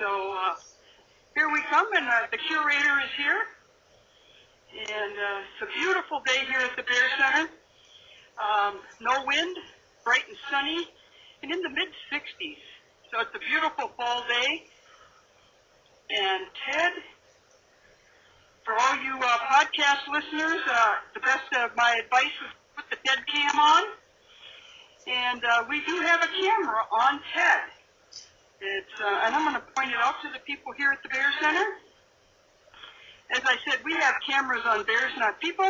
So here we come, and the curator is here. And it's a beautiful day here at the Bear Center. No wind, bright and sunny, and in the mid-60s. So it's a beautiful fall day. And Ted, for all you podcast listeners, the best of my advice is put the Ted cam on. And we do have a camera on Ted. And I'm going to point it out to the people here at the Bear Center. As I said, we have cameras on Bears Not People.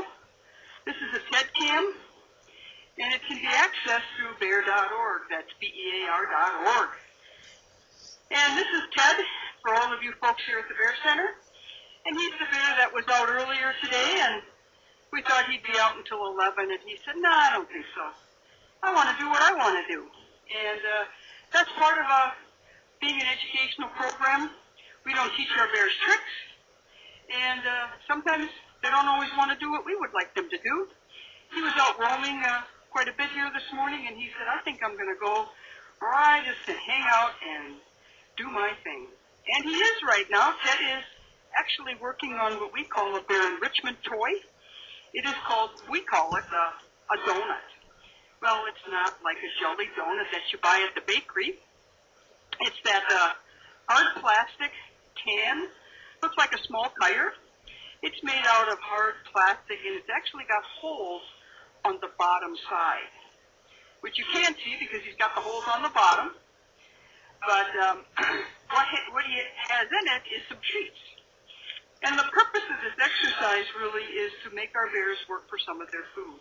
This is a TED cam, and it can be accessed through bear.org. That's bear.org. And this is Ted, for all of you folks here at the Bear Center. And he's the bear that was out earlier today, and we thought he'd be out until 11, and he said, "No, I don't think so. I want to do what I want to do." And that's part of being an educational program. We don't teach our bears tricks, and sometimes they don't always want to do what we would like them to do. He was out roaming quite a bit here this morning, and he said, "I think I'm going to go right just to hang out and do my thing." And he is right now. Ted is actually working on what we call a bear enrichment toy. It is called, we call it a donut. Well, it's not like a jelly donut that you buy at the bakery. It's that hard plastic can, looks like a small tire. It's made out of hard plastic, and it's actually got holes on the bottom side, which you can't see because he's got the holes on the bottom. But what he has in it is some treats. And the purpose of this exercise really is to make our bears work for some of their food.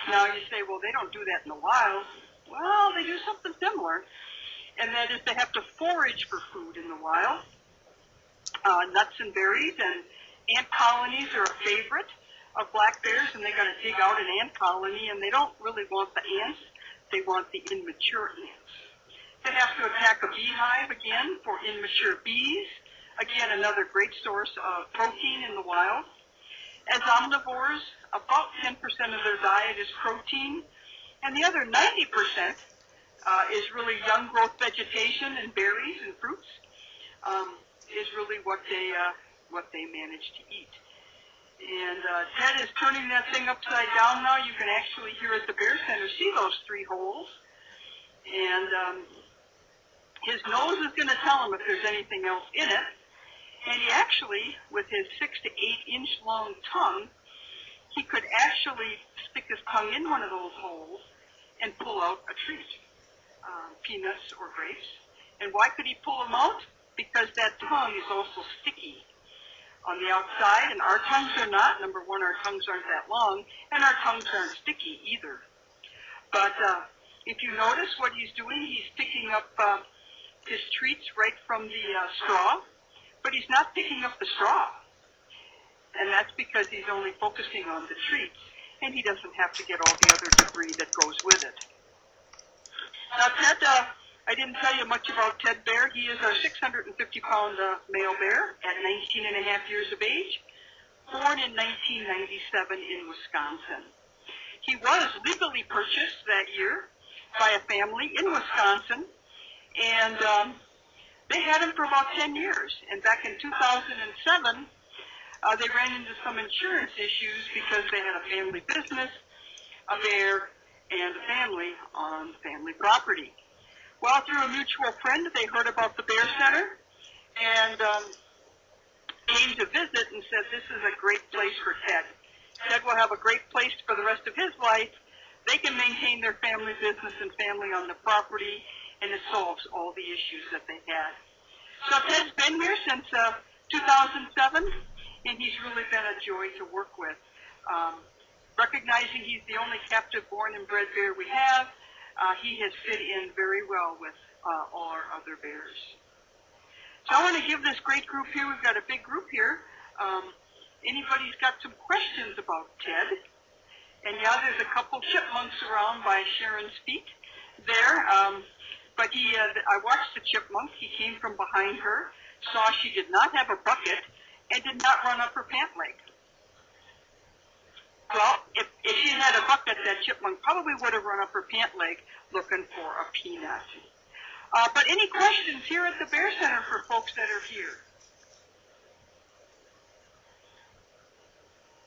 Now you say, well, they don't do that in the wild. Well, they do something similar, and that is they have to forage for food in the wild. Nuts and berries, and ant colonies are a favorite of black bears, and they got to dig out an ant colony, and they don't really want the ants. They want the immature ants. They have to attack a beehive again for immature bees. Again, another great source of protein in the wild. As omnivores, about 10% of their diet is protein, and the other 90% is really young growth vegetation and berries and fruits. Is really what they manage to eat. And Ted is turning that thing upside down now. You can actually, here at the Bear Center, see those 3 holes. And his nose is going to tell him if there's anything else in it. And he actually, with his 6 to 8 inch long tongue, he could actually stick his tongue in one of those holes and pull out a treat, peanuts or grapes. And why could he pull them out? Because that tongue is also sticky on the outside, and our tongues are not. Number one, our tongues aren't that long, and our tongues aren't sticky either. But if you notice what he's doing, he's picking up his treats right from the straw, but he's not picking up the straw. And that's because he's only focusing on the treats, and he doesn't have to get all the other debris that goes with it. Now, Ted, I didn't tell you much about Ted Bear. He is a 650-pound male bear at 19 and a half years of age, born in 1997 in Wisconsin. He was legally purchased that year by a family in Wisconsin, and they had him for about 10 years. And back in 2007, they ran into some insurance issues because they had a family business, a bear, and a family on family property. Well, through a mutual friend, they heard about the Bear Center and came to visit and said, "This is a great place for Ted. Ted will have a great place for the rest of his life. They can maintain their family business and family on the property, and it solves all the issues that they had." So Ted's been here since 2007, and he's really been a joy to work with. Recognizing he's the only captive born and bred bear we have, he has fit in very well with all our other bears. So I want to give this great group here, we've got a big group here. Anybody's got some questions about Ted? And yeah, there's a couple chipmunks around by Sharon's feet there. But I watched the chipmunk. He came from behind her, saw she did not have a bucket, and did not run up her pant leg. Well, if she had a bucket, that chipmunk probably would have run up her pant leg looking for a peanut. But any questions here at the Bear Center for folks better here?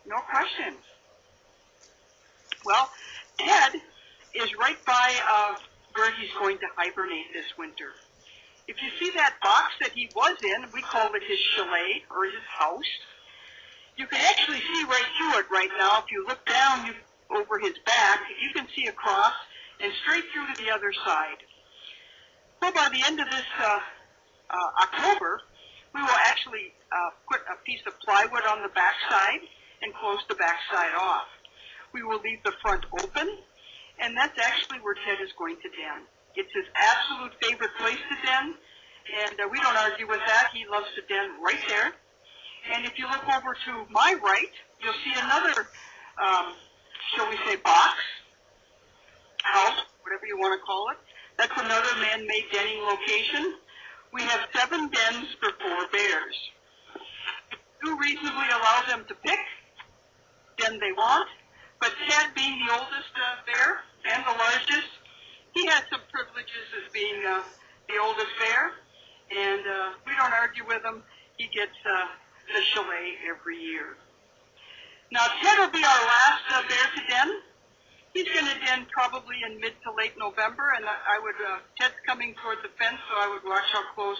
No questions. Well, Ted is right by where he's going to hibernate this winter. If you see that box that he was in, we call it his chalet or his house. You can actually see right through it right now. If you look down over his back, you can see across and straight through to the other side. Well, by the end of this October, we will actually put a piece of plywood on the back side and close the back side off. We will leave the front open, and that's actually where Ted is going to den. It's his absolute favorite place to den, and we don't argue with that. He loves to den right there. And if you look over to my right, you'll see another, shall we say, box, house, whatever you want to call it. That's another man-made denning location. We have 7 dens for 4 bears. We do reasonably allow them to pick den they want, but Ted, being the oldest bear and the largest, he has some privileges as being the oldest bear, and we don't argue with him. He gets the chalet every year. Now, Ted will be our last bear to den. He's going to den probably in mid to late November, and Ted's coming toward the fence, so I would watch how close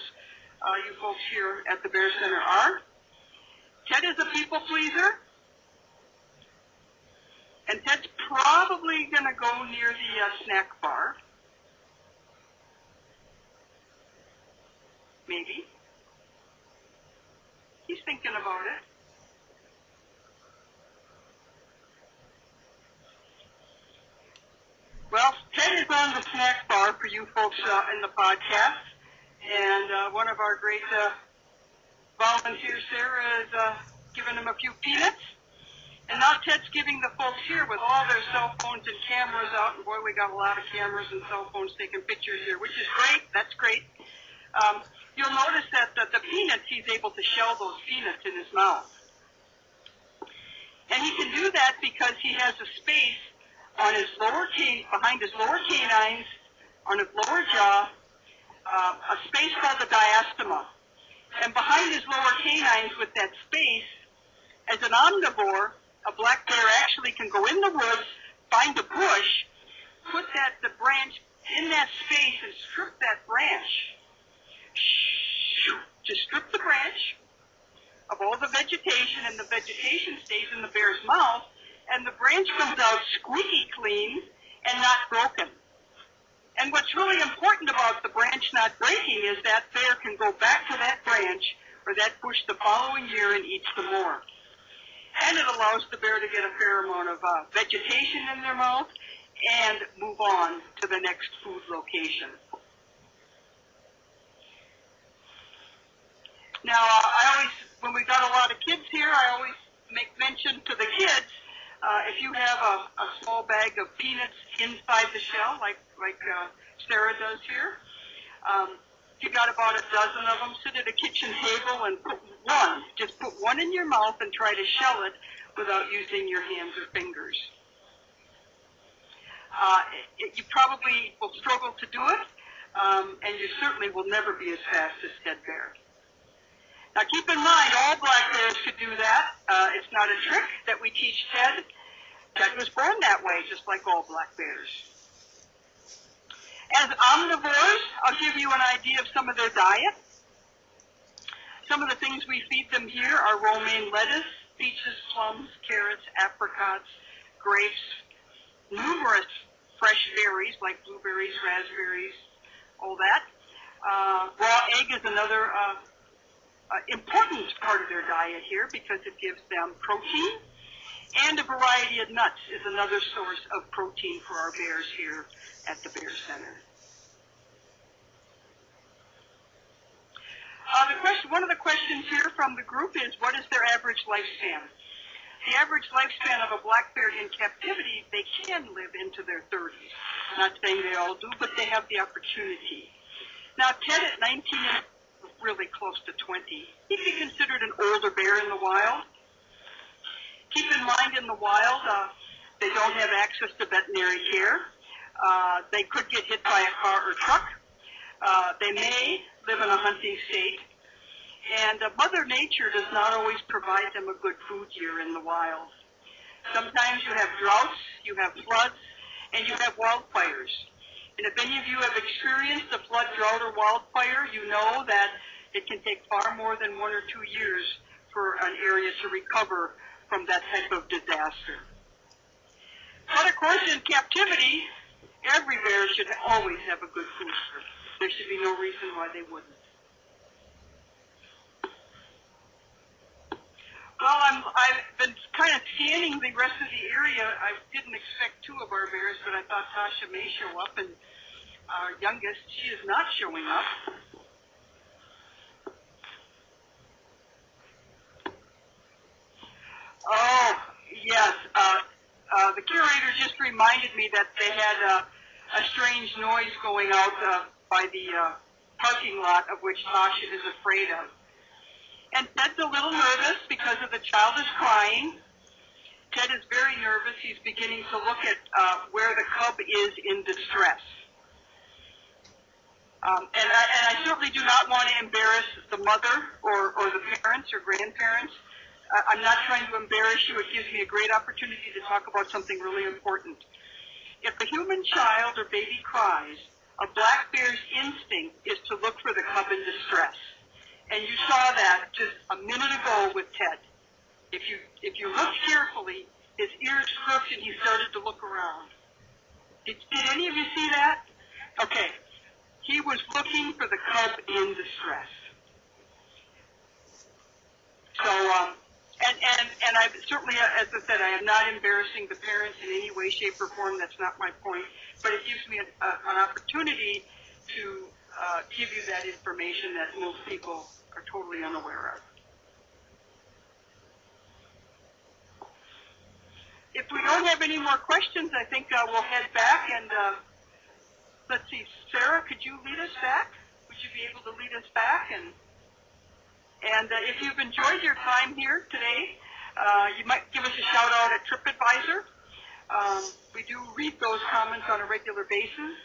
you folks here at the Bear Center are. Ted is a people pleaser, and Ted's probably going to go near the snack bar. Maybe. He's thinking about it. Well, Ted is on the snack bar for you folks in the podcast, and one of our great volunteers, Sarah, is giving him a few peanuts. And now Ted's giving the folks here with all their cell phones and cameras out, and boy, we got a lot of cameras and cell phones taking pictures here, which is great. That's great. You'll notice that the peanuts, he's able to shell those peanuts in his mouth. And he can do that because he has a space on his behind his lower canines, on his lower jaw, a space called the diastema. And behind his lower canines with that space, as an omnivore, a black bear actually can go in the woods, find a bush, put the branch in that space and strip that branch. Just strip the branch of all the vegetation, and the vegetation stays in the bear's mouth, and the branch comes out squeaky clean and not broken. And what's really important about the branch not breaking is that bear can go back to that branch or that bush the following year and eat some more. And it allows the bear to get a fair amount of vegetation in their mouth and move on to the next food location. Now, when we got a lot of kids here, I always make mention to the kids, if you have a small bag of peanuts inside the shell, like Sarah does here, if you got about a dozen of them, sit at a kitchen table and just put one in your mouth and try to shell it without using your hands or fingers. You probably will struggle to do it, and you certainly will never be as fast as Ted Bear. Now keep in mind, all black bears could do that. It's not a trick that we teach Ted. Ted was born that way, just like all black bears. As omnivores, I'll give you an idea of some of their diet. Some of the things we feed them here are romaine lettuce, peaches, plums, carrots, apricots, grapes, numerous fresh berries like blueberries, raspberries, all that. Raw egg is another important part of their diet here because it gives them protein, and a variety of nuts is another source of protein for our bears here at the Bear Center. One of the questions here from the group is, what is their average lifespan? The average lifespan of a black bear in captivity, they can live into their 30s. I'm not saying they all do, but they have the opportunity. Now, Ted at 19 is really close to 20. He'd be considered an older bear in the wild. Keep in mind, in the wild, they don't have access to veterinary care. They could get hit by a car or truck. They may live in a hunting state. And Mother Nature does not always provide them a good food year in the wild. Sometimes you have droughts, you have floods, and you have wildfires. And if any of you have experienced a flood, drought, or wildfire, you know that it can take far more than 1 or 2 years for an area to recover from that type of disaster. But of course, in captivity, every bear should always have a good food source. There should be no reason why they wouldn't. Well, I've been kind of scanning the rest of the area. I didn't expect 2 of our bears, but I thought Tasha may show up, and our youngest, she is not showing up. Oh, yes. The curator just reminded me that they had a strange noise going out by the parking lot, of which Tasha is afraid of. And Ted's a little nervous because of the child is crying. Ted is very nervous. He's beginning to look at where the cub is in distress. And I certainly do not want to embarrass the mother or the parents or grandparents. I'm not trying to embarrass you. It gives me a great opportunity to talk about something really important. If a human child or baby cries, a black bear's instinct is to look for the cub in distress. And you saw that just a minute ago with Ted. If you look carefully, his ears crooked and he started to look around. Did any of you see that? Okay. He was looking for the cub in distress. So, and I certainly, as I said, I am not embarrassing the parents in any way, shape, or form. That's not my point. But it gives me an opportunity to give you that information that most people are totally unaware of. If we don't have any more questions, I think we'll head back. And let's see, Sarah, could you lead us back? Would you be able to lead us back? And if you've enjoyed your time here today, you might give us a shout out at TripAdvisor. We do read those comments on a regular basis.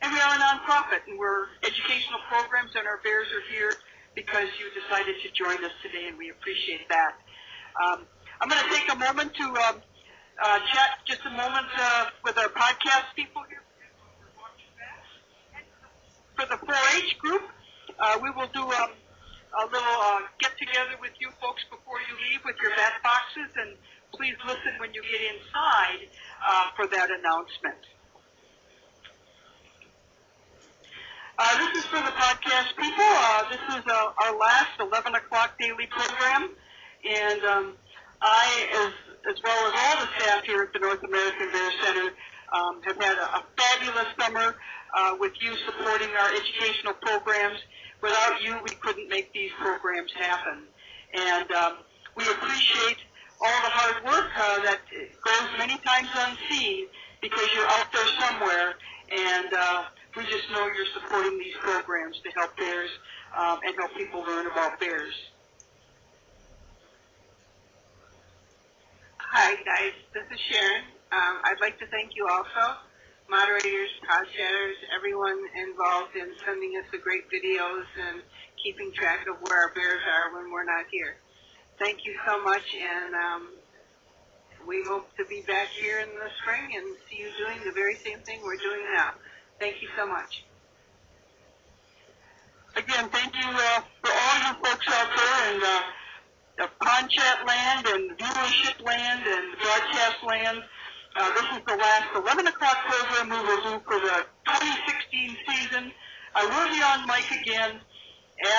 And we are a nonprofit, and we're educational programs, and our bears are here because you decided to join us today, and we appreciate that. I'm going to take a moment to chat just a moment with our podcast people here. For the 4-H group, we will do a little get-together with you folks before you leave with your bat boxes, and please listen when you get inside for that announcement. This is for the podcast people. This is our last 11 o'clock daily program, and I, as well as all the staff here at the North American Bear Center, have had a fabulous summer with you supporting our educational programs. Without you, we couldn't make these programs happen. And we appreciate all the hard work that goes many times unseen because you're out there somewhere, and we just know you're supporting these programs to help bears and help people learn about bears. Hi guys, this is Sharon. I'd like to thank you also, moderators, podchatters, everyone involved in sending us the great videos and keeping track of where our bears are when we're not here. Thank you so much, and we hope to be back here in the spring and see you doing the very same thing we're doing now. Thank you so much. Again, thank you for all you folks out there in the Ponchat land and viewership land and broadcast land. This is the last 11 o'clock program we will do for the 2016 season. I will be on mic again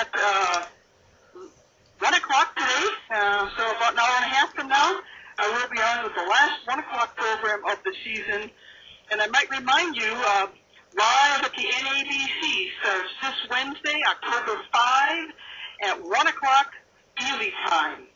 at 1 o'clock today, so about an hour and a half from now, I will be on with the last 1 o'clock program of the season. And I might remind you, live at the NABC starts this Wednesday, October 5, at 1 o'clock Daily Time.